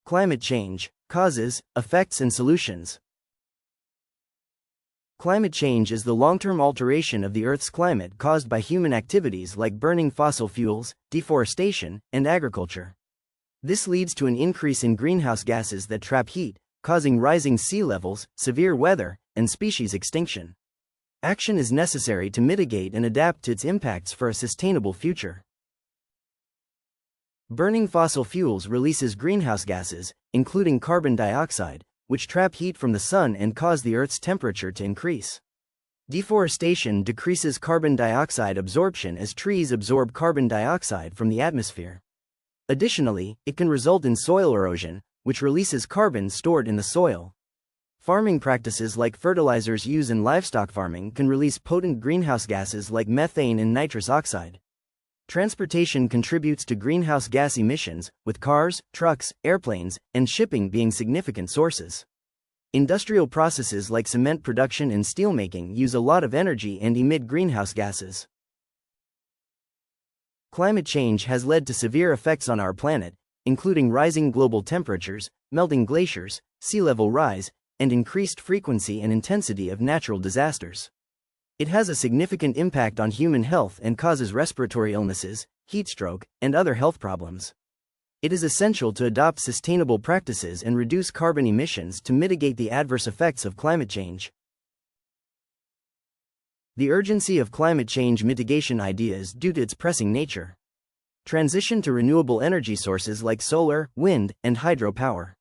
Climate change, causes, effects and solutions. Climate change is the long-term alteration of the Earth's climate caused by human activities like burning fossil fuels, deforestation, and agriculture. This leads to an increase in greenhouse gases that trap heat, causing rising sea levels, severe weather, and species extinction. Action is necessary to mitigate and adapt to its impacts for a sustainable future. Burning fossil fuels releases greenhouse gases, including carbon dioxide, which trap heat from the sun and cause the Earth's temperature to increase. Deforestation decreases carbon dioxide absorption as trees absorb carbon dioxide from the atmosphere. Additionally, it can result in soil erosion, which releases carbon stored in the soil. Farming practices like fertilizers used in livestock farming can release potent greenhouse gases like methane and nitrous oxide. Transportation contributes to greenhouse gas emissions, with cars, trucks, airplanes, and shipping being significant sources. Industrial processes like cement production and steelmaking use a lot of energy and emit greenhouse gases. Climate change has led to severe effects on our planet, including rising global temperatures, melting glaciers, sea level rise, and increased frequency and intensity of natural disasters. It has a significant impact on human health and causes respiratory illnesses, heat stroke, and other health problems. It is essential to adopt sustainable practices and reduce carbon emissions to mitigate the adverse effects of climate change. The urgency of climate change mitigation ideas due to its pressing nature. Transition to renewable energy sources like solar, wind, and hydropower.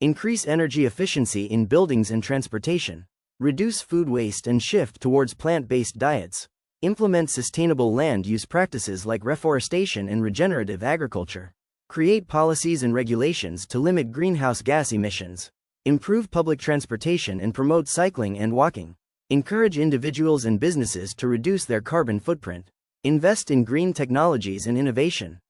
Increase energy efficiency in buildings and transportation. Reduce food waste and shift towards plant-based diets. Implement sustainable land use practices like reforestation and regenerative agriculture. Create policies and regulations to limit greenhouse gas emissions. Improve public transportation and promote cycling and walking. Encourage individuals and businesses to reduce their carbon footprint. Invest in green technologies and innovation.